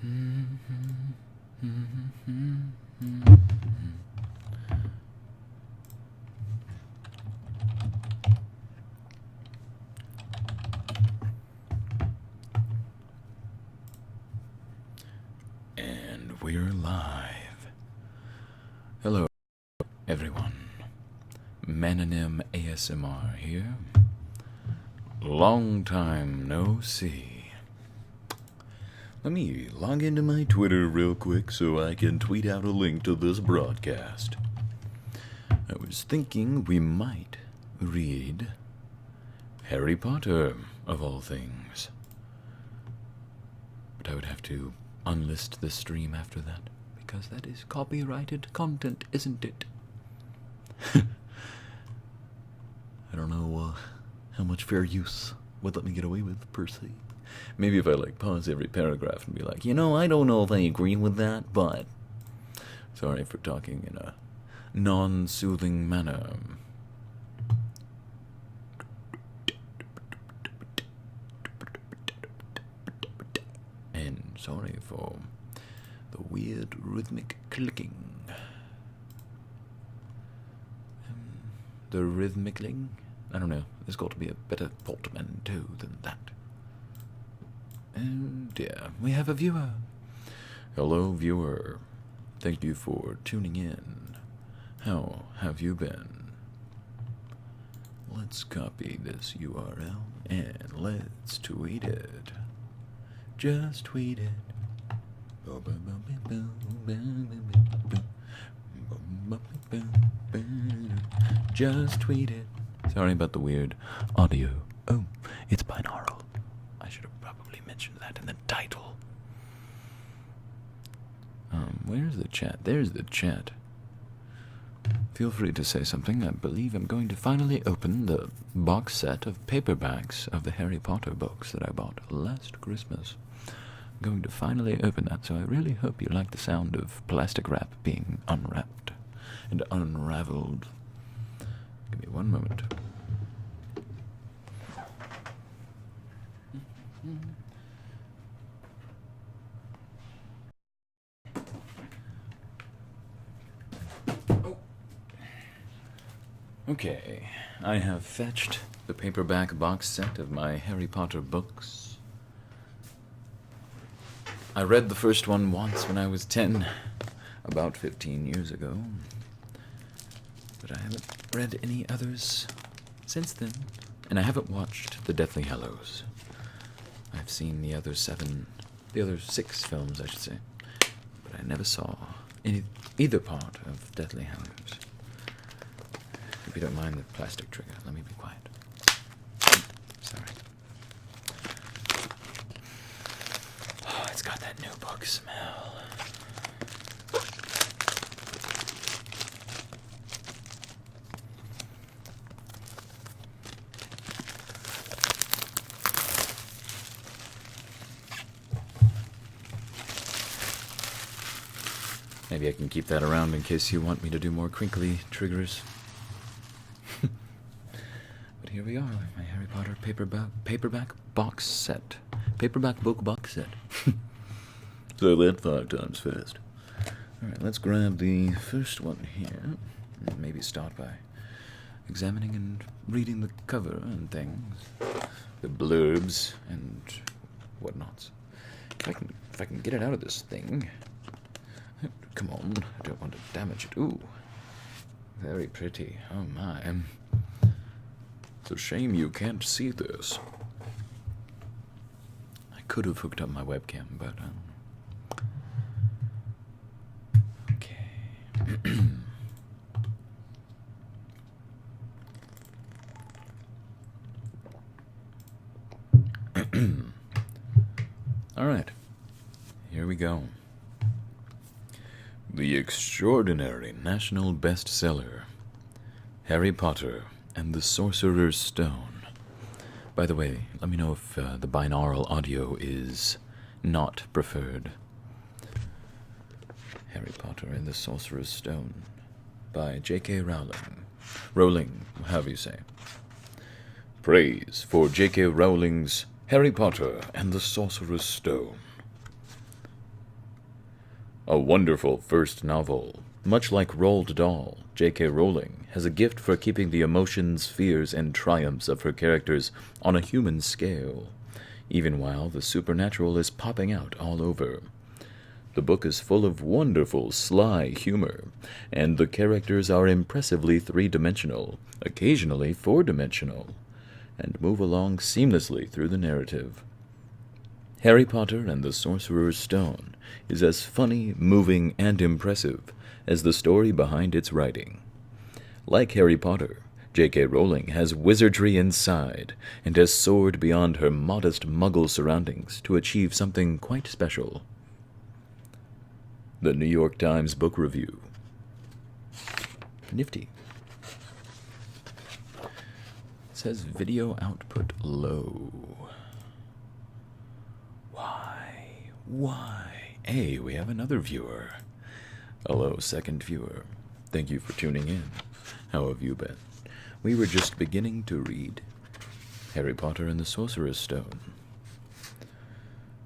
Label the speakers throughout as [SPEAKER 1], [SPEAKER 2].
[SPEAKER 1] And we're live. Hello, everyone. Manonym ASMR here. Long time no see. Let me log into my Twitter real quick so I can tweet out a link to this broadcast. I was thinking we might read Harry Potter, of all things. But I would have to unlist the stream after that, because that is copyrighted content, isn't it? I don't know how much fair use would let me get away with, per se. Maybe if I, pause every paragraph and be like, I don't know if I agree with that, but... Sorry for talking in a non-soothing manner. And sorry for the weird rhythmic clicking. The rhythmicling? I don't know. There's got to be a better portmanteau than that. Oh dear, we have a viewer. Hello, viewer. Thank you for tuning in. How have you been? Let's copy this URL and let's tweet it. Just tweet it. Just tweet it. Sorry about the weird audio. Oh, it's binaural. I should have probably mentioned that in the title. Where's the chat? There's the chat. Feel free to say something. I believe I'm going to finally open the box set of paperbacks of the Harry Potter books that I bought last Christmas. I'm going to finally open that, so I really hope you like the sound of plastic wrap being unwrapped and unraveled. Give me one moment. Okay, I have fetched the paperback box set of my Harry Potter books. I read the first one once when I was 10, about 15 years ago. But I haven't read any others since then. And I haven't watched the Deathly Hallows. I've seen the other 6 films, I should say. But I never saw either part of Deathly Hallows. If you don't mind the plastic trigger, let me be quiet. Sorry. Oh, it's got that new book smell. Maybe I can keep that around in case you want me to do more crinkly triggers. But here we are, my Harry Potter paperback box set. Paperback book box set. Say that 5 times fast. Alright, let's grab the first one here. And maybe start by examining and reading the cover and things. The blurbs and whatnots. If I can get it out of this thing. Come on, I don't want to damage it. Ooh, very pretty. Oh my. It's a shame you can't see this. I could have hooked up my webcam, but okay. All right, here we go. The extraordinary national bestseller, Harry Potter and the Sorcerer's Stone. By the way, let me know if the binaural audio is not preferred. Harry Potter and the Sorcerer's Stone by J.K. Rowling, however you say. Praise for J.K. Rowling's Harry Potter and the Sorcerer's Stone. A wonderful first novel. Much like Roald Dahl, J.K. Rowling has a gift for keeping the emotions, fears, and triumphs of her characters on a human scale, even while the supernatural is popping out all over. The book is full of wonderful, sly humor, and the characters are impressively three-dimensional, occasionally four-dimensional, and move along seamlessly through the narrative. Harry Potter and the Sorcerer's Stone is as funny, moving, and impressive as the story behind its writing. Like Harry Potter, J.K. Rowling has wizardry inside and has soared beyond her modest Muggle surroundings to achieve something quite special. The New York Times Book Review. Nifty. It says video output low. Why? Hey, we have another viewer. Hello, second viewer. Thank you for tuning in. How have you been? We were just beginning to read Harry Potter and the Sorcerer's Stone.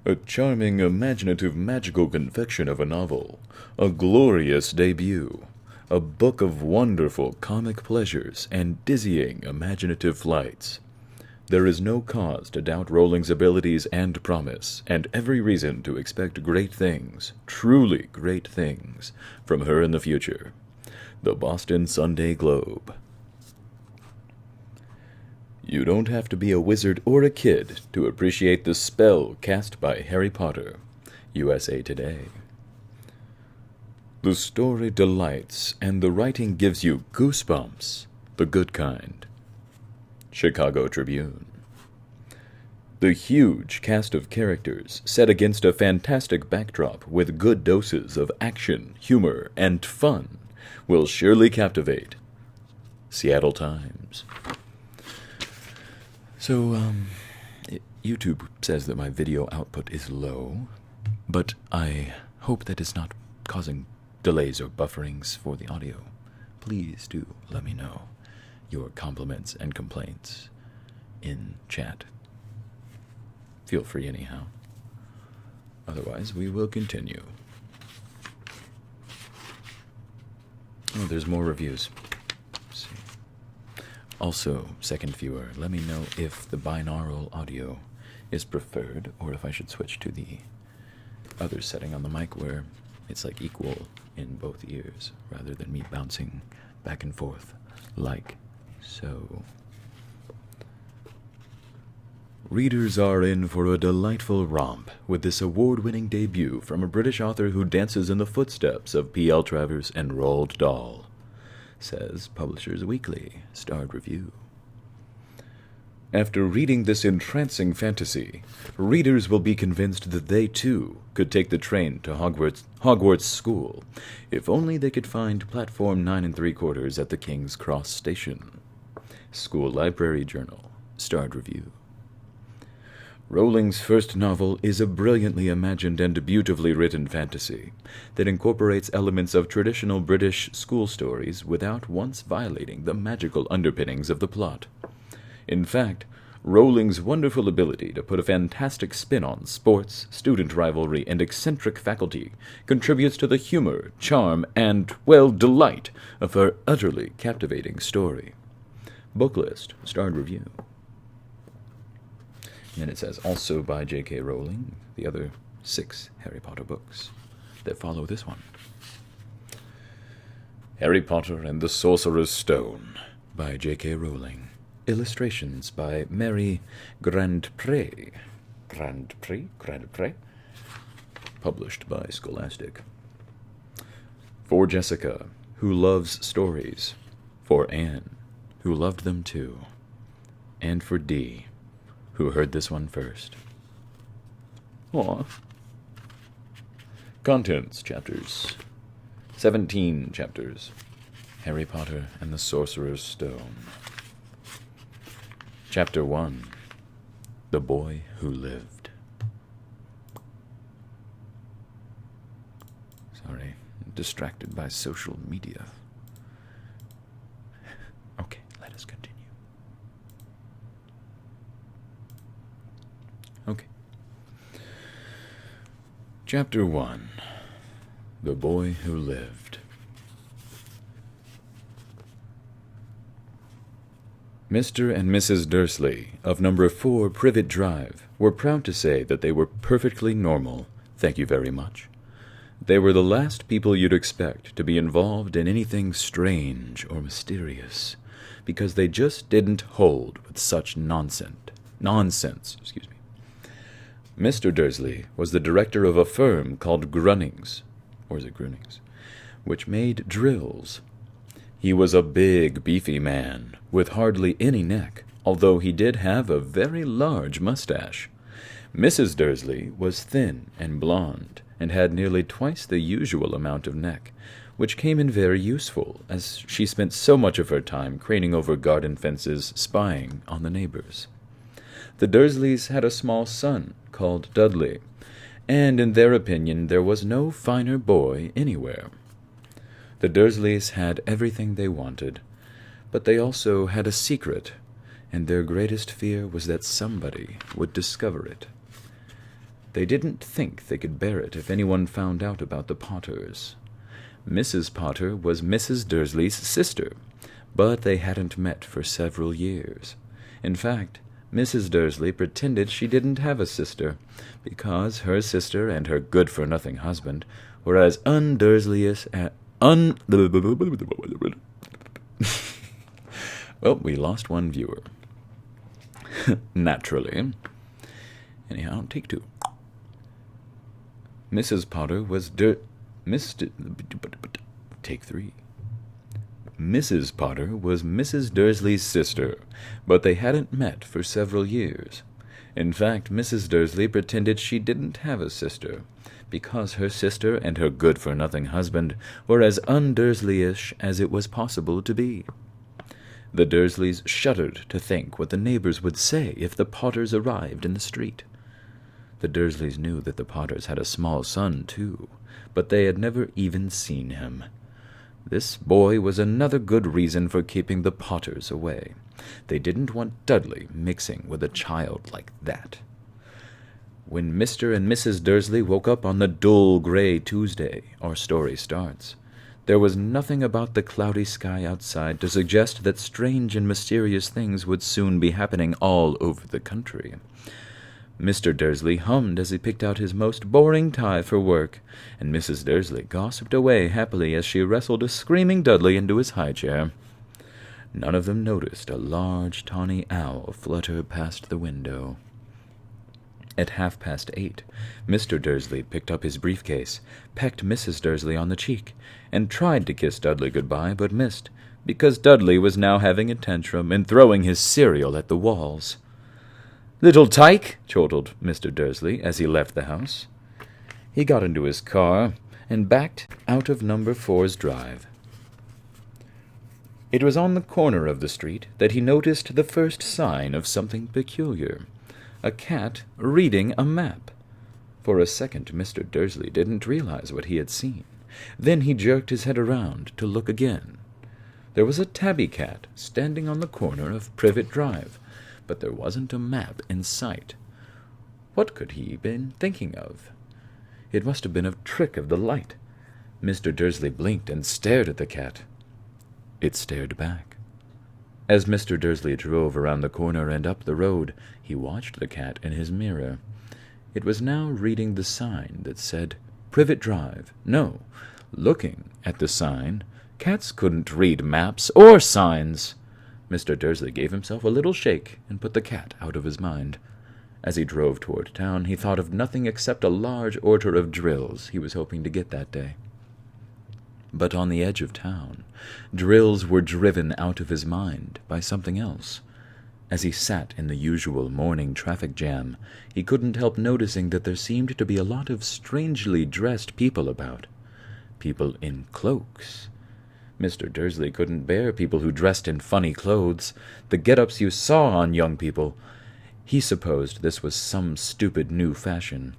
[SPEAKER 1] A charming, imaginative, magical confection of a novel. A glorious debut. A book of wonderful comic pleasures and dizzying imaginative flights. There is no cause to doubt Rowling's abilities and promise, and every reason to expect great things, truly great things, from her in the future. The Boston Sunday Globe. You don't have to be a wizard or a kid to appreciate the spell cast by Harry Potter. USA Today. The story delights, and the writing gives you goosebumps, the good kind. Chicago Tribune. The huge cast of characters set against a fantastic backdrop with good doses of action, humor, and fun will surely captivate. Seattle Times. So, YouTube says that my video output is low, but I hope that it's not causing delays or bufferings for the audio. Please do let me know your compliments and complaints in chat. Feel free anyhow. Otherwise, we will continue. Oh, there's more reviews. Let's see. Also, second viewer, let me know if the binaural audio is preferred or if I should switch to the other setting on the mic where it's like equal in both ears rather than me bouncing back and forth like so. Readers are in for a delightful romp with this award-winning debut from a British author who dances in the footsteps of P.L. Travers and Roald Dahl, says Publishers Weekly, starred review. After reading this entrancing fantasy, readers will be convinced that they, too, could take the train to Hogwarts School, if only they could find platform 9 3/4 at the King's Cross Station. School Library Journal, starred review. Rowling's first novel is a brilliantly imagined and beautifully written fantasy that incorporates elements of traditional British school stories without once violating the magical underpinnings of the plot. In fact, Rowling's wonderful ability to put a fantastic spin on sports, student rivalry, and eccentric faculty contributes to the humor, charm, and, well, delight of her utterly captivating story. Booklist, starred review. And then it says, also by J.K. Rowling, the other 6 Harry Potter books that follow this one. Harry Potter and the Sorcerer's Stone by J.K. Rowling. Illustrations by Mary Grandpré. Grandpré? Published by Scholastic. For Jessica, who loves stories. For Anne, who loved them too. And for Dee, who heard this one first. Aw. Contents, chapters. 17 chapters. Harry Potter and the Sorcerer's Stone. Chapter 1. The Boy Who Lived. Sorry, I'm distracted by social media. Okay, let us continue. Okay. Chapter 1. The Boy Who Lived. Mr. and Mrs. Dursley of number 4 Privet Drive were proud to say that they were perfectly normal, thank you very much. They were the last people you'd expect to be involved in anything strange or mysterious, because they just didn't hold with such nonsense. Mr. Dursley was the director of a firm called Grunnings, or is it Grunings, which made drills. He was a big, beefy man, with hardly any neck, although he did have a very large mustache. Mrs. Dursley was thin and blonde, and had nearly twice the usual amount of neck, which came in very useful, as she spent so much of her time craning over garden fences, spying on the neighbors. The Dursleys had a small son called Dudley, and in their opinion there was no finer boy anywhere. The Dursleys had everything they wanted, but they also had a secret, and their greatest fear was that somebody would discover it. They didn't think they could bear it if anyone found out about the Potters. Mrs. Potter was Mrs. Dursley's sister, but they hadn't met for several years. In fact, Mrs. Dursley pretended she didn't have a sister, because her sister and her good-for-nothing husband were as un-Dursleyish as... Well, we lost one viewer. Naturally. Anyhow, take 2. Mrs. Potter was Take 3. Mrs. Potter was Mrs. Dursley's sister, but they hadn't met for several years. In fact, Mrs. Dursley pretended she didn't have a sister, because her sister and her good-for-nothing husband were as un-Dursleyish as it was possible to be. The Dursleys shuddered to think what the neighbors would say if the Potters arrived in the street. The Dursleys knew that the Potters had a small son, too, but they had never even seen him. This boy was another good reason for keeping the Potters away. They didn't want Dudley mixing with a child like that. When Mr. and Mrs. Dursley woke up on the dull gray Tuesday, our story starts, there was nothing about the cloudy sky outside to suggest that strange and mysterious things would soon be happening all over the country. Mr. Dursley hummed as he picked out his most boring tie for work, and Mrs. Dursley gossiped away happily as she wrestled a screaming Dudley into his high chair. None of them noticed a large tawny owl flutter past the window. At 8:30, Mr. Dursley picked up his briefcase, pecked Mrs. Dursley on the cheek, and tried to kiss Dudley goodbye, but missed, because Dudley was now having a tantrum and throwing his cereal at the walls. "Little tyke!" chortled Mr. Dursley as he left the house. He got into his car and backed out of number 4's drive. It was on the corner of the street that he noticed the first sign of something peculiar. A cat reading a map. For a second, Mr. Dursley didn't realize what he had seen. Then he jerked his head around to look again. There was a tabby cat standing on the corner of Privet Drive, but there wasn't a map in sight. What could he have been thinking of? It must have been a trick of the light. Mr. Dursley blinked and stared at the cat. It stared back. As Mr. Dursley drove around the corner and up the road, he watched the cat in his mirror. It was now reading the sign that said Privet Drive. No, looking at the sign, cats couldn't read maps or signs. Mr. Dursley gave himself a little shake and put the cat out of his mind. As he drove toward town, he thought of nothing except a large order of drills he was hoping to get that day. But on the edge of town, drills were driven out of his mind by something else. As he sat in the usual morning traffic jam, he couldn't help noticing that there seemed to be a lot of strangely dressed people about. People in cloaks. Mr. Dursley couldn't bear people who dressed in funny clothes, the get-ups you saw on young people. He supposed this was some stupid new fashion.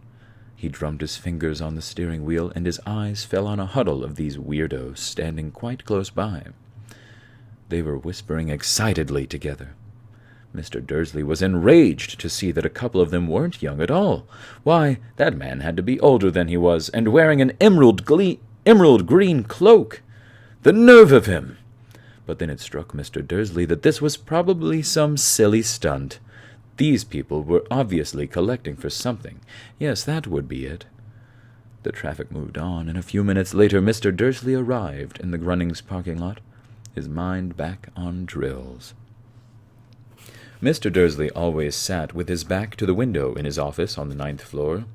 [SPEAKER 1] He drummed his fingers on the steering wheel, and his eyes fell on a huddle of these weirdos standing quite close by. They were whispering excitedly together. Mr. Dursley was enraged to see that a couple of them weren't young at all. Why, that man had to be older than he was, and wearing an emerald emerald green cloak! The nerve of him! But then it struck Mr. Dursley that this was probably some silly stunt. These people were obviously collecting for something. Yes, that would be it. The traffic moved on, and a few minutes later Mr. Dursley arrived in the Grunnings parking lot, his mind back on drills. Mr. Dursley always sat with his back to the window in his office on the 9th floor.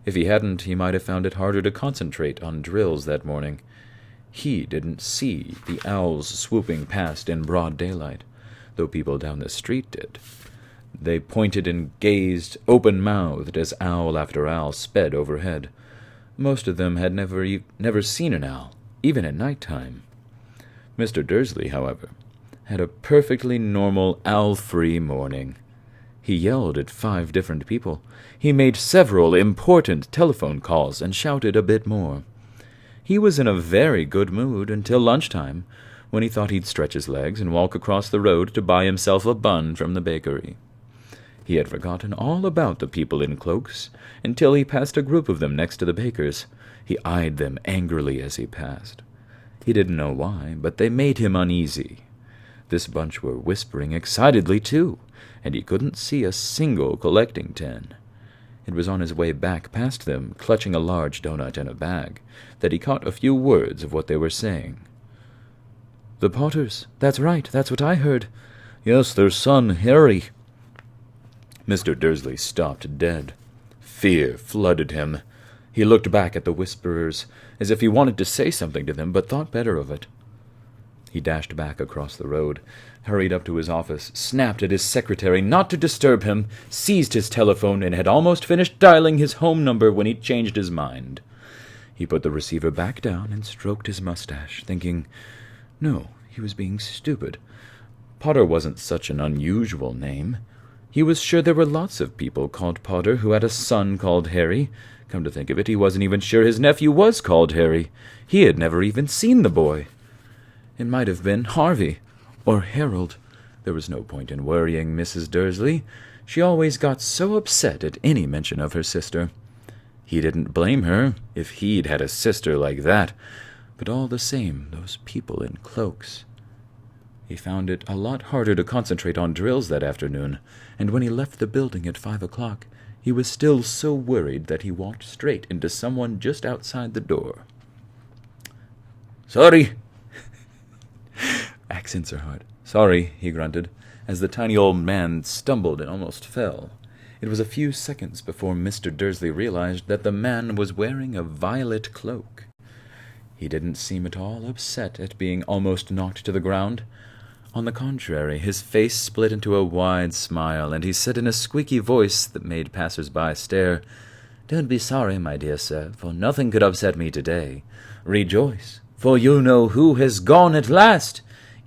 [SPEAKER 1] If he hadn't, he might have found it harder to concentrate on drills that morning. He didn't see the owls swooping past in broad daylight, though people down the street did. They pointed and gazed open-mouthed as owl after owl sped overhead. Most of them had never seen an owl, even at night time. Mr. Dursley, however, had a perfectly normal owl-free morning. He yelled at 5 different people. He made several important telephone calls and shouted a bit more. He was in a very good mood until lunchtime, when he thought he'd stretch his legs and walk across the road to buy himself a bun from the bakery. He had forgotten all about the people in cloaks until he passed a group of them next to the baker's. He eyed them angrily as he passed. He didn't know why, but they made him uneasy. This bunch were whispering excitedly, too, and he couldn't see a single collecting tin. It was on his way back past them, clutching a large doughnut in a bag, that he caught a few words of what they were saying. "The Potters. That's right. That's what I heard." "Yes, their son, Harry." Mr. Dursley stopped dead. Fear flooded him. He looked back at the whisperers, as if he wanted to say something to them, but thought better of it. He dashed back across the road, hurried up to his office, snapped at his secretary not to disturb him, seized his telephone, and had almost finished dialing his home number when he changed his mind. He put the receiver back down and stroked his mustache, thinking, no, he was being stupid. Potter wasn't such an unusual name. He was sure there were lots of people called Potter who had a son called Harry. Come to think of it, he wasn't even sure his nephew was called Harry. He had never even seen the boy. It might have been Harvey, or Harold. There was no point in worrying Mrs. Dursley. She always got so upset at any mention of her sister. He didn't blame her, if he'd had a sister like that. But all the same, those people in cloaks. He found it a lot harder to concentrate on drills that afternoon, and when he left the building at 5 o'clock, he was still so worried that he walked straight into someone just outside the door. "Sorry." Accents are hard. "Sorry," he grunted, as the tiny old man stumbled and almost fell. It was a few seconds before Mr. Dursley realized that the man was wearing a violet cloak. He didn't seem at all upset at being almost knocked to the ground. On the contrary, his face split into a wide smile, and he said in a squeaky voice that made passers-by stare, "Don't be sorry, my dear sir, for nothing could upset me today. Rejoice, for you know who has gone at last.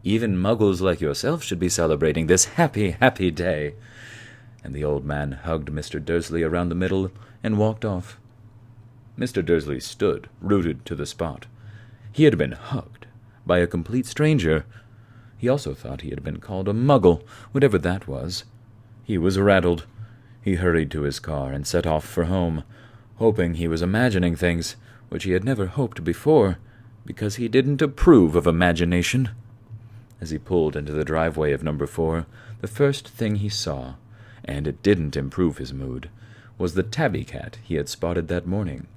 [SPEAKER 1] Even muggles like yourself should be celebrating this happy, happy day." And the old man hugged Mr. Dursley around the middle and walked off. Mr. Dursley stood, rooted to the spot. He had been hugged by a complete stranger. He also thought he had been called a muggle, whatever that was. He was rattled. He hurried to his car and set off for home, hoping he was imagining things which he had never hoped before, because he didn't approve of imagination. As he pulled into the driveway of number 4, the first thing he saw, and it didn't improve his mood, was the tabby cat he had spotted that morning.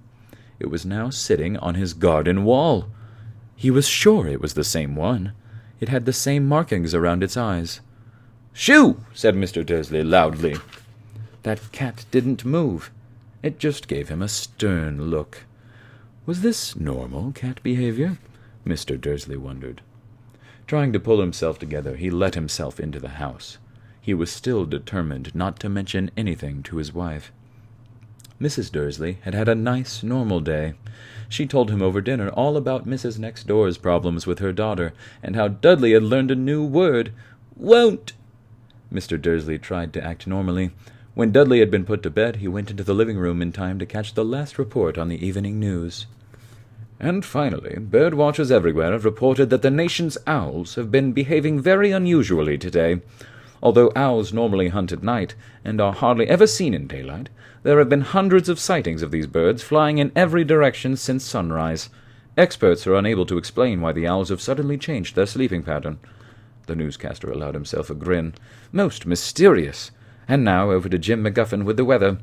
[SPEAKER 1] It was now sitting on his garden wall. He was sure it was the same one. It had the same markings around its eyes. "Shoo!" said Mr. Dursley loudly. That cat didn't move. It just gave him a stern look. Was this normal cat behavior? Mr. Dursley wondered. Trying to pull himself together, he let himself into the house. He was still determined not to mention anything to his wife. Mrs. Dursley had had a nice, normal day. She told him over dinner all about Mrs. Next Door's problems with her daughter, and how Dudley had learned a new word, "won't." Mr. Dursley tried to act normally. When Dudley had been put to bed, he went into the living room in time to catch the last report on the evening news. And finally, bird watchers everywhere have reported that the nation's owls have been behaving very unusually today. Although owls normally hunt at night and are hardly ever seen in daylight, there have been hundreds of sightings of these birds flying in every direction since sunrise. Experts are unable to explain why the owls have suddenly changed their sleeping pattern. The newscaster allowed himself a grin. Most mysterious. And now over to Jim McGuffin with the weather.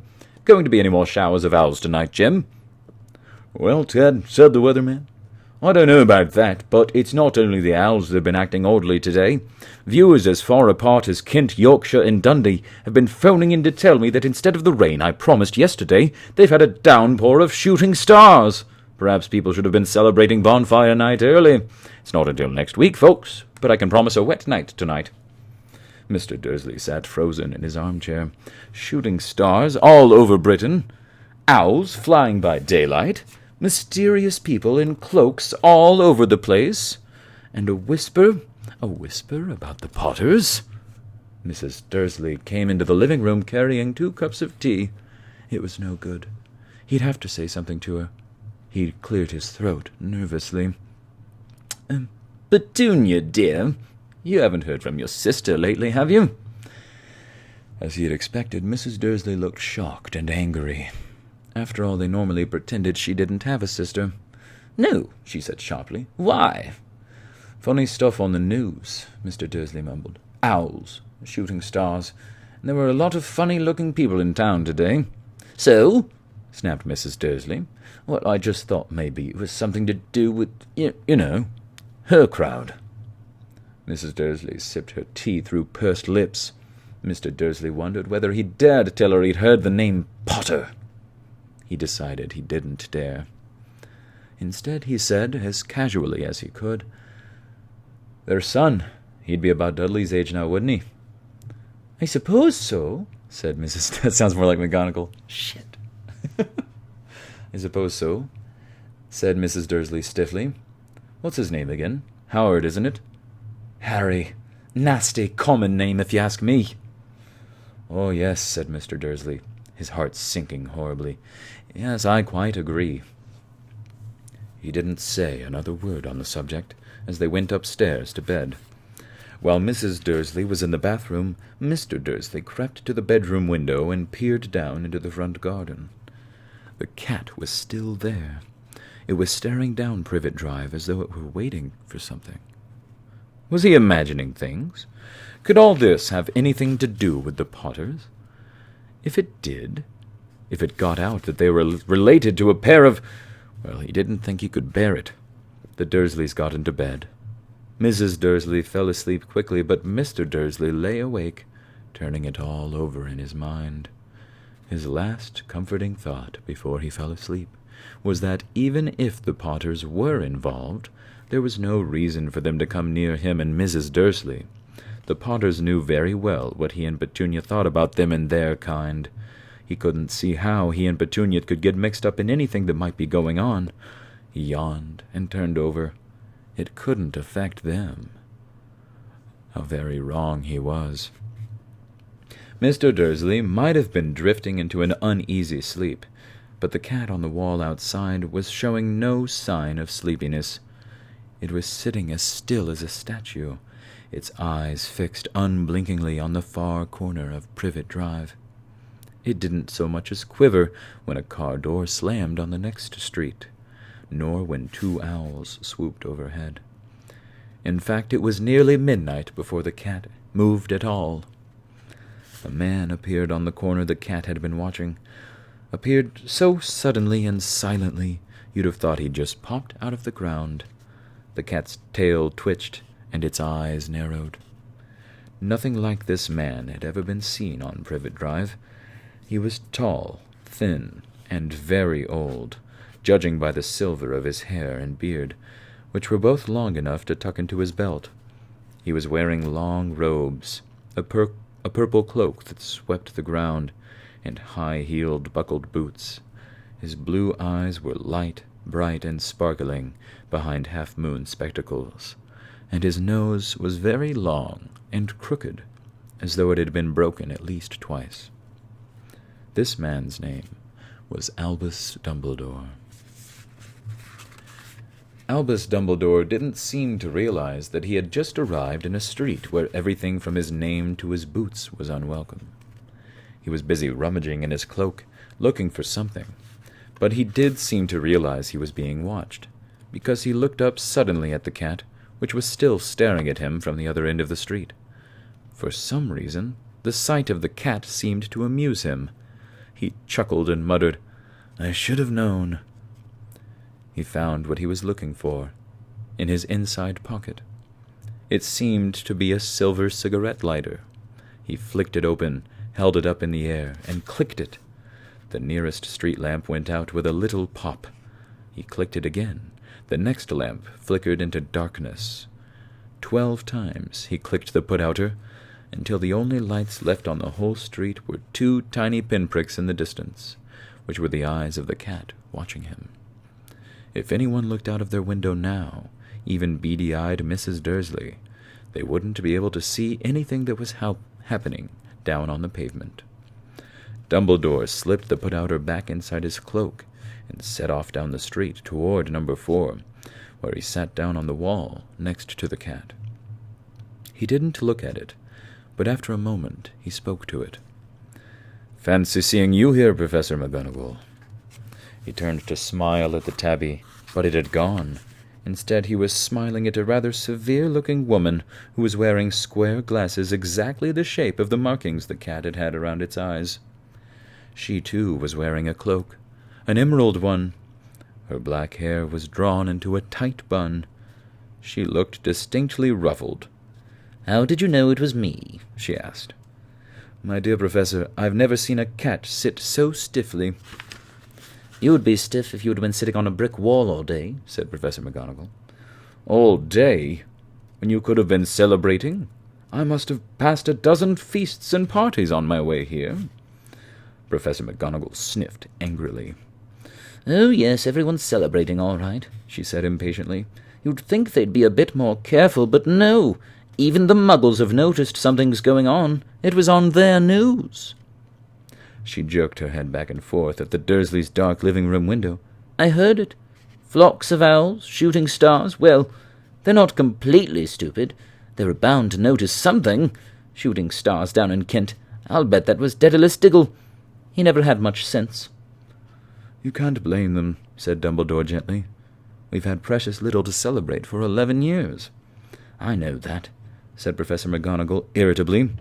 [SPEAKER 1] Going to be any more showers of owls tonight, Jim? Well, Ted, said the weatherman, I don't know about that, but it's not only the owls that have been acting oddly today. Viewers as far apart as Kent, Yorkshire, and Dundee have been phoning in to tell me that instead of the rain I promised yesterday, they've had a downpour of shooting stars. Perhaps people should have been celebrating bonfire night early. It's not until next week, folks, but I can promise a wet night tonight. Mr. Dursley sat frozen in his armchair. Shooting stars all over Britain. Owls flying by daylight. Mysterious people in cloaks all over the place. And a whisper about the Potters. Mrs. Dursley came into the living room carrying 2 cups of tea. It was no good. He'd have to say something to her. He cleared his throat nervously. Petunia, dear, you haven't heard from your sister lately, have you? As he had expected, Mrs. Dursley looked shocked and angry. After all, they normally pretended she didn't have a sister. No, she said sharply. Why? Funny stuff on the news, Mr. Dursley mumbled. Owls, shooting stars. And there were a lot of funny-looking people in town today. So? Snapped Mrs. Dursley. Well, I just thought maybe it was something to do with, you know, her crowd. Mrs. Dursley sipped her tea through pursed lips. Mr. Dursley wondered whether he dared tell her he'd heard the name Potter. He decided he didn't dare. Instead, he said, as casually as he could, Their son. He'd be about Dudley's age now, wouldn't he? I suppose so, said Mrs. That sounds more like McGonagall. Shit. I suppose so, said Mrs. Dursley stiffly. What's his name again? Howard, isn't it? Harry. Nasty common name, if you ask me. Oh, yes, said Mr. Dursley, his heart sinking horribly. Yes, I quite agree. He didn't say another word on the subject as they went upstairs to bed. While Mrs. Dursley was in the bathroom, Mr. Dursley crept to the bedroom window and peered down into the front garden. The cat was still there. It was staring down Privet Drive as though it were waiting for something. Was he imagining things? Could all this have anything to do with the Potters? If it did, if it got out that they were related to a pair of... Well, he didn't think he could bear it. The Dursleys got into bed. Mrs. Dursley fell asleep quickly, but Mr. Dursley lay awake, turning it all over in his mind. His last comforting thought before he fell asleep was that even if the Potters were involved, there was no reason for them to come near him and Mrs. Dursley. The Potters knew very well what he and Petunia thought about them and their kind. He couldn't see how he and Petunia could get mixed up in anything that might be going on. He yawned and turned over. It couldn't affect them. How very wrong he was. Mr. Dursley might have been drifting into an uneasy sleep, but the cat on the wall outside was showing no sign of sleepiness. It was sitting as still as a statue, its eyes fixed unblinkingly on the far corner of Privet Drive. It didn't so much as quiver when a car door slammed on the next street, nor when 2 owls swooped overhead. In fact, it was nearly midnight before the cat moved at all. A man appeared on the corner the cat had been watching. Appeared so suddenly and silently, you'd have thought he'd just popped out of the ground. The cat's tail twitched, and its eyes narrowed. Nothing like this man had ever been seen on Privet Drive. He was tall, thin, and very old, judging by the silver of his hair and beard, which were both long enough to tuck into his belt. He was wearing long robes, a purple cloak that swept the ground, and high-heeled buckled boots. His blue eyes were light, bright, and sparkling behind half-moon spectacles, and his nose was very long and crooked, as though it had been broken at least twice. This man's name was Albus Dumbledore. Albus Dumbledore didn't seem to realize that he had just arrived in a street where everything from his name to his boots was unwelcome. He was busy rummaging in his cloak, looking for something, but he did seem to realize he was being watched. because he looked up suddenly at the cat, which was still staring at him from the other end of the street. For some reason, the sight of the cat seemed to amuse him. He chuckled and muttered, "I should have known." He found what he was looking for in his inside pocket. It seemed to be a silver cigarette lighter. He flicked it open, held it up in the air, and clicked it. The nearest street lamp went out with a little pop. He clicked it again. The next lamp flickered into darkness. 12 times he clicked the put-outer, until the only lights left on the whole street were 2 tiny pinpricks in the distance, which were the eyes of the cat watching him. If anyone looked out of their window now, even beady-eyed Mrs. Dursley, they wouldn't be able to see anything that was happening down on the pavement. Dumbledore slipped the put-outer back inside his cloak and set off down the street toward number 4, where he sat down on the wall next to the cat. He didn't look at it, but after a moment he spoke to it. "Fancy seeing you here, Professor McGonagall." He turned to smile at the tabby, but it had gone. Instead, he was smiling at a rather severe-looking woman who was wearing square glasses exactly the shape of the markings the cat had had around its eyes. She, too, was wearing a cloak, an emerald one. Her black hair was drawn into a tight bun. She looked distinctly ruffled. "How did you know it was me?" she asked. "My dear Professor, I've never seen a cat sit so stiffly." "You would be stiff if you had been sitting on a brick wall all day," said Professor McGonagall. "All day? When you could have been celebrating? I must have passed a dozen feasts and parties on my way here." Professor McGonagall sniffed angrily. "Oh, yes, everyone's celebrating all right," she said impatiently. "You'd think they'd be a bit more careful, but no. Even the Muggles have noticed something's going on. It was on their news." She jerked her head back and forth at the Dursleys' dark living-room window. "I heard it. Flocks of owls, shooting stars. Well, they're not completely stupid. They were bound to notice something. Shooting stars down in Kent. I'll bet that was Daedalus Diggle. He never had much sense." "You can't blame them," said Dumbledore gently. "We've had precious little to celebrate for 11 years. "I know that," said Professor McGonagall irritably.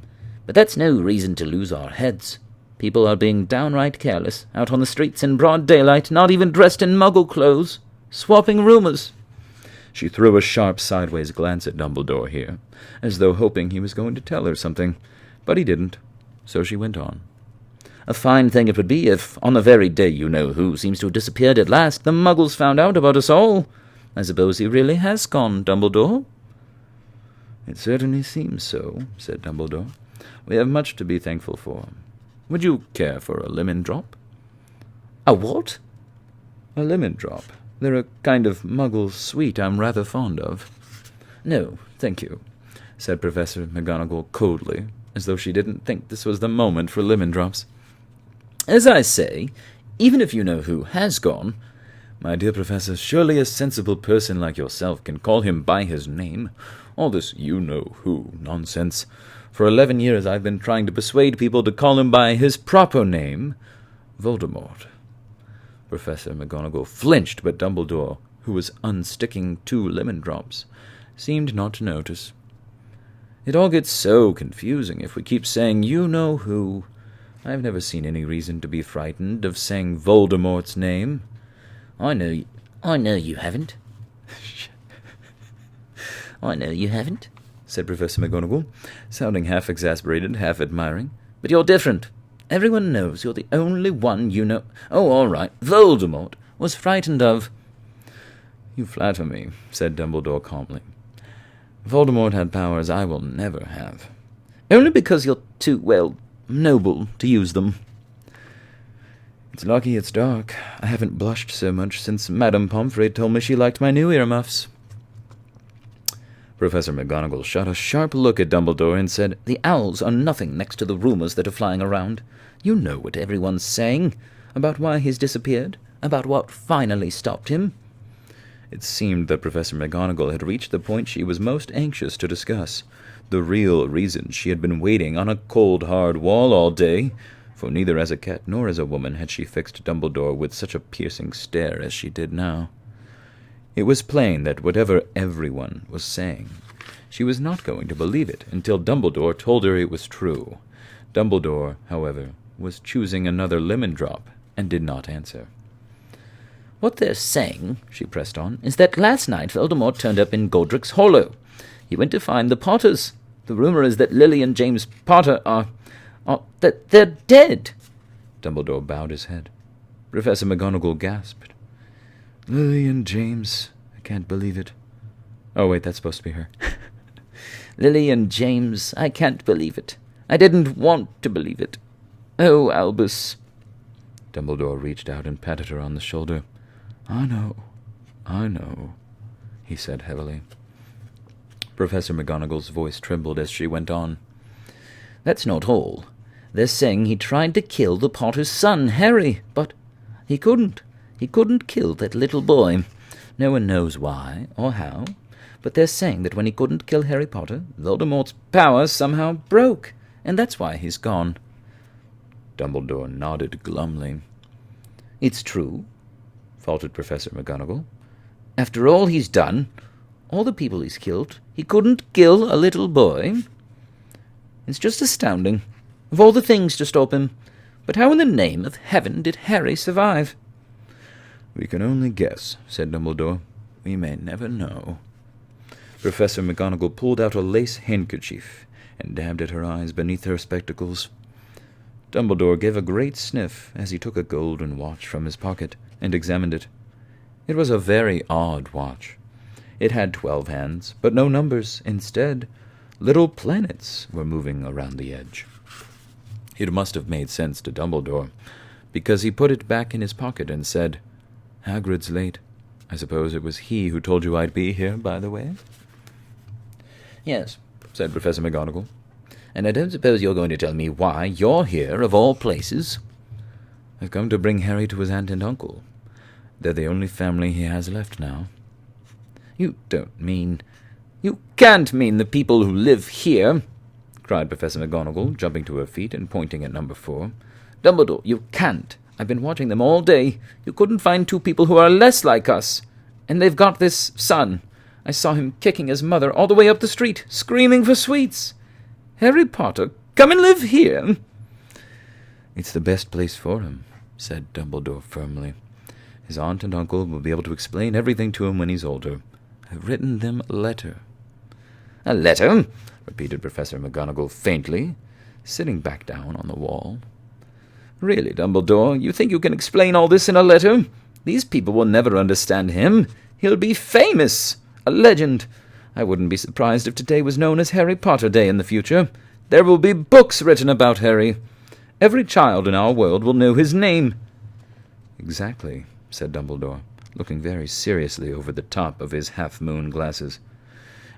[SPEAKER 1] "But that's no reason to lose our heads. People are being downright careless, out on the streets in broad daylight, not even dressed in Muggle clothes, swapping rumors." She threw a sharp sideways glance at Dumbledore here, as though hoping he was going to tell her something, but he didn't, so she went on. "A fine thing it would be if, on the very day you-know-who seems to have disappeared at last, the Muggles found out about us all. I suppose he really has gone, Dumbledore?" "It certainly seems so," said Dumbledore. "We have much to be thankful for. Would you care for a lemon drop?" "A what?" "A lemon drop. They're a kind of Muggle sweet I'm rather fond of." "No, thank you," said Professor McGonagall coldly, as though she didn't think this was the moment for lemon drops. "As I say, even if you-know-who has gone—" "My dear Professor, surely a sensible person like yourself can call him by his name. All this you-know-who nonsense. For 11 years I've been trying to persuade people to call him by his proper name, Voldemort." Professor McGonagall flinched, but Dumbledore, who was unsticking 2 lemon drops, seemed not to notice. "It all gets so confusing if we keep saying you-know-who. I've never seen any reason to be frightened of saying Voldemort's name." I know you haven't." "I know you haven't," said Professor McGonagall, sounding half exasperated, half admiring. "But you're different. Everyone knows you're the only one you know—" "Oh, all right, Voldemort was frightened of—" "You flatter me," said Dumbledore calmly. "Voldemort had powers I will never have." "Only because you're too, well, noble to use them." "It's lucky it's dark. I haven't blushed so much since Madame Pomfrey told me she liked my new earmuffs." Professor McGonagall shot a sharp look at Dumbledore and said, "The owls are nothing next to the rumors that are flying around. You know what everyone's saying, about why he's disappeared, about what finally stopped him." It seemed that Professor McGonagall had reached the point she was most anxious to discuss, the real reason she had been waiting on a cold, hard wall all day, for neither as a cat nor as a woman had she fixed Dumbledore with such a piercing stare as she did now. It was plain that whatever everyone was saying, she was not going to believe it until Dumbledore told her it was true. Dumbledore, however, was choosing another lemon drop and did not answer.
[SPEAKER 2] "What they're saying," she pressed on, "is that last night Voldemort turned up in Godric's Hollow. He went to find the Potters. The rumor is that Lily and James Potter that they're dead."
[SPEAKER 1] Dumbledore bowed his head. Professor McGonagall gasped. "Lily and James, I can't believe it." Oh, wait, that's supposed to be her.
[SPEAKER 2] "Lily and James, I can't believe it. I didn't want to believe it. Oh, Albus."
[SPEAKER 1] Dumbledore reached out and patted her on the shoulder. I know, he said heavily. Professor McGonagall's voice trembled as she went on.
[SPEAKER 2] "That's not all. They're saying he tried to kill the Potter's son, Harry, but he couldn't. He couldn't kill that little boy. No one knows why or how, but they're saying that when he couldn't kill Harry Potter, Voldemort's power somehow broke, and that's why he's gone."
[SPEAKER 1] Dumbledore nodded glumly.
[SPEAKER 2] "It's true," faltered Professor McGonagall. "After all he's done, all the people he's killed, he couldn't kill a little boy. It's just astounding. Of all the things to stop him. But how in the name of heaven did Harry survive?"
[SPEAKER 1] "We can only guess," said Dumbledore. "We may never know." Professor McGonagall pulled out a lace handkerchief and dabbed at her eyes beneath her spectacles. Dumbledore gave a great sniff as he took a golden watch from his pocket and examined it. It was a very odd watch. It had 12 hands, but no numbers. Instead, little planets were moving around the edge. It must have made sense to Dumbledore, because he put it back in his pocket and said, "Hagrid's late. I suppose it was he who told you I'd be here, by the way?"
[SPEAKER 2] "Yes,"
[SPEAKER 1] said Professor McGonagall.
[SPEAKER 2] "And I don't suppose you're going to tell me why you're here, of all places."
[SPEAKER 1] "I've come to bring Harry to his aunt and uncle. They're the only family he has left now."
[SPEAKER 2] You can't mean the people who live here," cried Professor McGonagall, jumping to her feet and pointing at number 4. "Dumbledore, you can't. I've been watching them all day. You couldn't find 2 people who are less like us. And they've got this son. I saw him kicking his mother all the way up the street, screaming for sweets. Harry Potter, come and live here."
[SPEAKER 1] "It's the best place for him," said Dumbledore firmly. "His aunt and uncle will be able to explain everything to him when he's older. I've written them a letter."
[SPEAKER 2] "A letter?" repeated Professor McGonagall faintly, sitting back down on the wall. "Really, Dumbledore, you think you can explain all this in a letter? These people will never understand him. He'll be famous, a legend. I wouldn't be surprised if today was known as Harry Potter Day in the future. There will be books written about Harry. Every child in our world will know his name."
[SPEAKER 1] "Exactly," said Dumbledore, looking very seriously over the top of his half-moon glasses.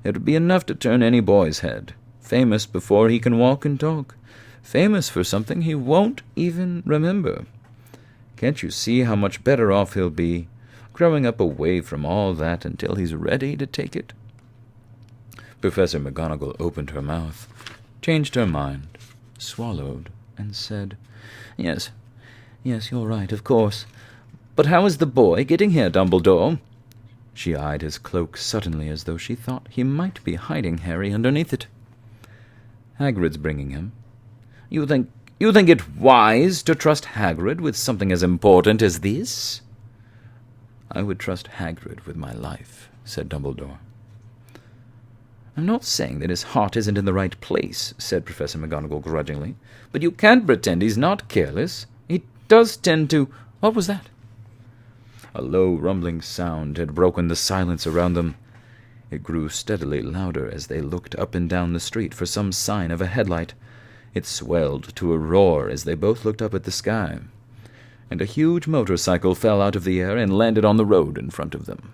[SPEAKER 1] "It would be enough to turn any boy's head. Famous before he can walk and talk. Famous for something he won't even remember. Can't you see how much better off he'll be, growing up away from all that until he's ready to take it?" Professor McGonagall opened her mouth, changed her mind, swallowed, and said, Yes, you're right, of course. But how is the boy getting here, Dumbledore?" She eyed his cloak suddenly as though she thought he might be hiding Harry underneath it. "Hagrid's bringing him." You think it wise to trust Hagrid with something as important as this?" "I would trust Hagrid with my life," said Dumbledore. "I'm not saying that his heart isn't in the right place," said Professor McGonagall grudgingly, "but you can't pretend he's not careless. He does tend to— What was that?" A low rumbling sound had broken the silence around them. It grew steadily louder as they looked up and down the street for some sign of a headlight. It swelled to a roar as they both looked up at the sky, and a huge motorcycle fell out of the air and landed on the road in front of them.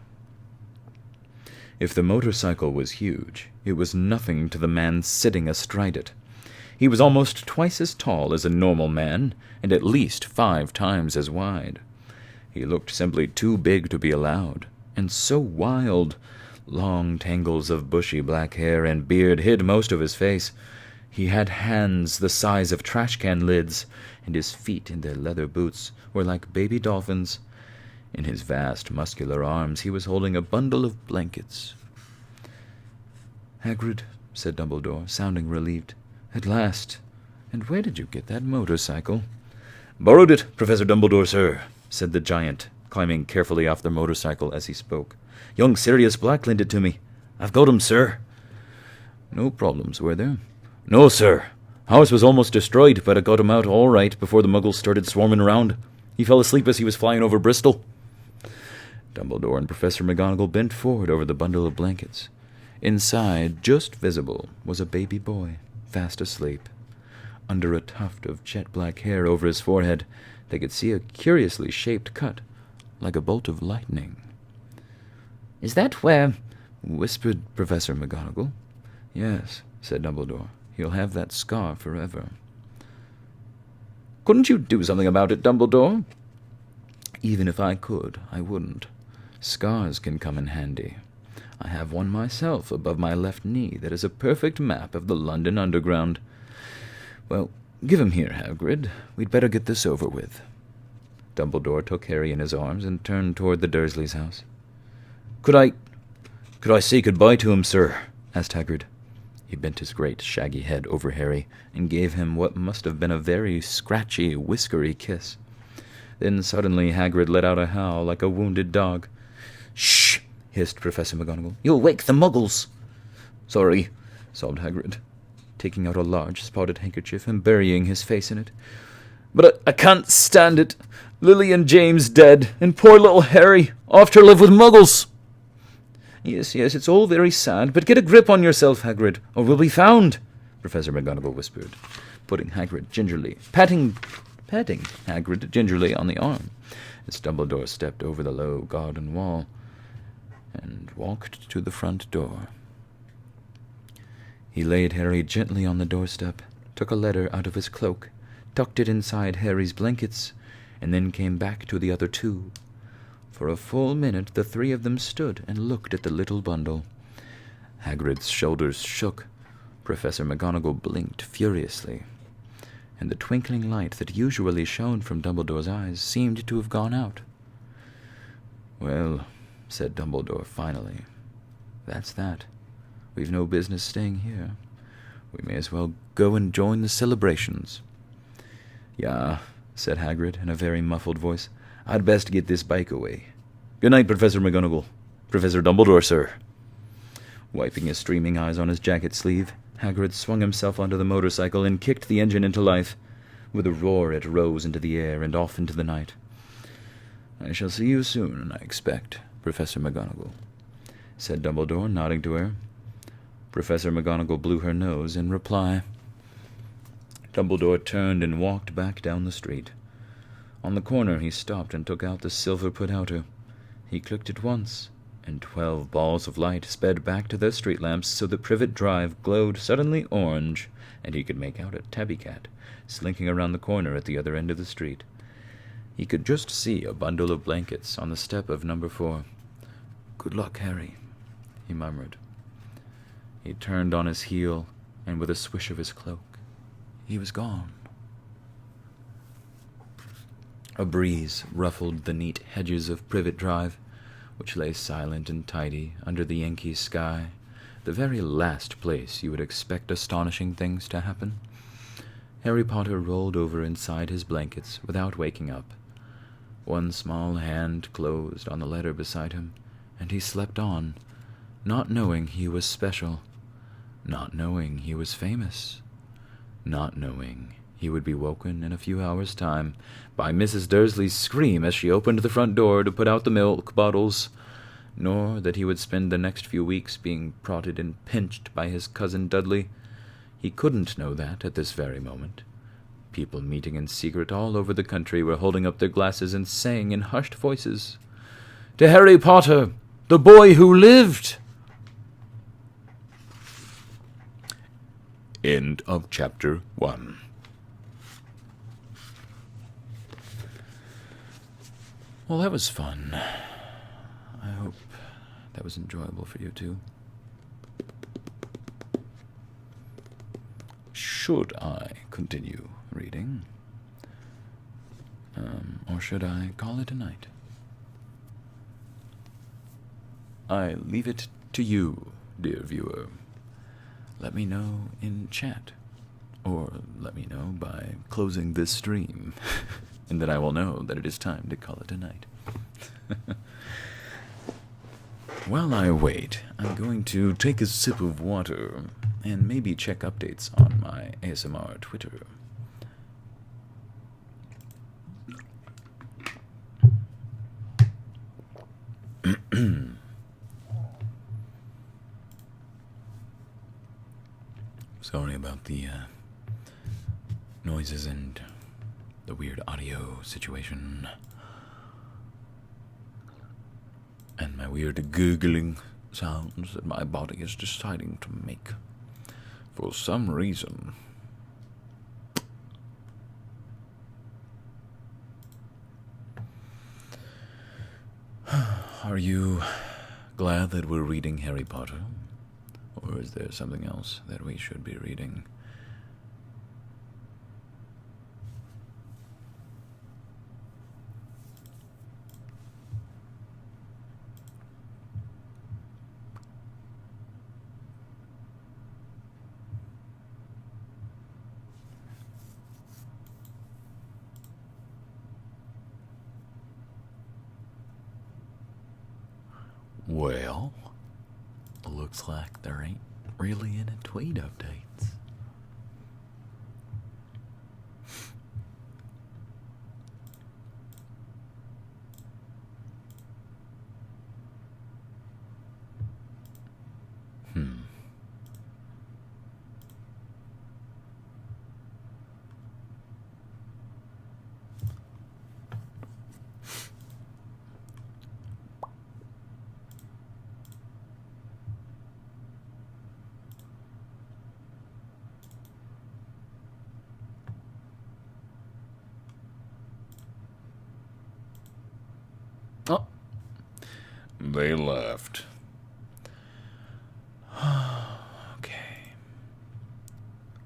[SPEAKER 1] If the motorcycle was huge, it was nothing to the man sitting astride it. He was almost twice as tall as a normal man, and at least 5 times as wide. He looked simply too big to be allowed, and so wild. Long tangles of bushy black hair and beard hid most of his face. He had hands the size of trash-can lids, and his feet in their leather boots were like baby dolphins.
[SPEAKER 2] In his vast, muscular arms he was holding a bundle of blankets. "Hagrid," said Dumbledore, sounding relieved. "At last. And where did you get that motorcycle?" "Borrowed it, Professor Dumbledore, sir," said the giant, climbing carefully off the motorcycle as he spoke. "Young Sirius Black lent it to me. I've got him, sir." "No problems, were there?" "No, sir. House was almost destroyed, but I got him out all right before the Muggles started swarming around. He fell asleep as he was flying over Bristol." Dumbledore and Professor McGonagall bent forward over the bundle of blankets. Inside, just visible, was a baby boy, fast asleep. Under a tuft of jet-black hair over his forehead, they could see a curiously shaped cut, like a bolt of lightning. "Is that where—" whispered Professor McGonagall. "Yes," said Dumbledore. "He'll have that scar forever." "Couldn't you do something about it, Dumbledore?" "Even if I could, I wouldn't. Scars can come in handy. I have one myself above my left knee that is a perfect map of the London Underground. Well, give him here, Hagrid. We'd better get this over with." Dumbledore took Harry in his arms and turned toward the Dursleys' house. Could I say goodbye to him, sir?" asked Hagrid. He bent his great shaggy head over Harry and gave him what must have been a very scratchy, whiskery kiss. Then suddenly Hagrid let out a howl like a wounded dog. "Shh!" hissed Professor McGonagall. "You'll wake the Muggles." "Sorry," sobbed Hagrid, taking out a large spotted handkerchief and burying his face in it. "But I can't stand it. Lily and James dead, and poor little Harry off to live with Muggles." Yes, it's all very sad, but get a grip on yourself, Hagrid, or we'll be found," Professor McGonagall whispered, patting Hagrid gingerly on the arm, as Dumbledore stepped over the low garden wall and walked to the front door. He laid Harry gently on the doorstep, took a letter out of his cloak, tucked it inside Harry's blankets, and then came back to the other two. For a full minute the three of them stood and looked at the little bundle. Hagrid's shoulders shook, Professor McGonagall blinked furiously, and the twinkling light that usually shone from Dumbledore's eyes seemed to have gone out. "Well," said Dumbledore finally, "that's that. We've no business staying here. We may as well go and join the celebrations." "Yeah," said Hagrid in a very muffled voice. "I'd best get this bike away. Good night, Professor McGonagall. Professor Dumbledore, sir." Wiping his streaming eyes on his jacket sleeve, Hagrid swung himself onto the motorcycle and kicked the engine into life. With a roar it rose into the air and off into the night. "I shall see you soon, I expect, Professor McGonagall," said Dumbledore, nodding to her. Professor McGonagall blew her nose in reply. Dumbledore turned and walked back down the street. On the corner he stopped and took out the silver put-outer. He clicked it once, and 12 balls of light sped back to their street lamps so that Privet Drive glowed suddenly orange, and he could make out a tabby cat slinking around the corner at the other end of the street. He could just see a bundle of blankets on the step of number 4. "Good luck, Harry," he murmured. He turned on his heel, and with a swish of his cloak, he was gone. A breeze ruffled the neat hedges of Privet Drive, which lay silent and tidy under the Yankee sky, the very last place you would expect astonishing things to happen. Harry Potter rolled over inside his blankets without waking up. One small hand closed on the letter beside him, and he slept on, not knowing he was special, not knowing he was famous, not knowing he would be woken in a few hours' time by Mrs. Dursley's scream as she opened the front door to put out the milk bottles, nor that he would spend the next few weeks being prodded and pinched by his cousin Dudley. He couldn't know that at this very moment. People meeting in secret all over the country were holding up their glasses and saying in hushed voices, "To Harry Potter, the boy who lived!" End of chapter 1. Well, that was fun. I hope that was enjoyable for you too. Should I continue reading? Or should I call it a night?
[SPEAKER 1] I leave it to you, dear viewer. Let me know in chat, or let me know by closing this stream, and then I will know that it is time to call it a night. While I wait, I'm going to take a sip of water and maybe check updates on my ASMR Twitter. Sorry about the noises and the weird audio situation. And my weird googling sounds that my body is deciding to make for some reason. Are you glad that we're reading Harry Potter? Or is there something else that we should be reading? Well, looks like there ain't really any tweet updates. Oh, they left. Okay.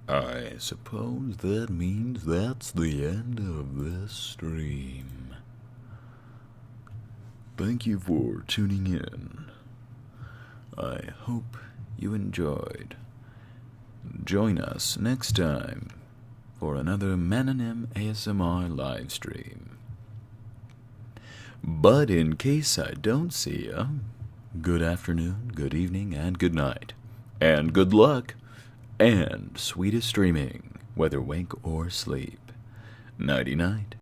[SPEAKER 1] I suppose that means that's the end of this stream. Thank you for tuning in. I hope you enjoyed. Join us next time for another Mananim ASMR live stream. But in case I don't see ya, good afternoon, good evening, and good night. And good luck, and sweetest dreaming, whether wake or sleep. Nighty-night.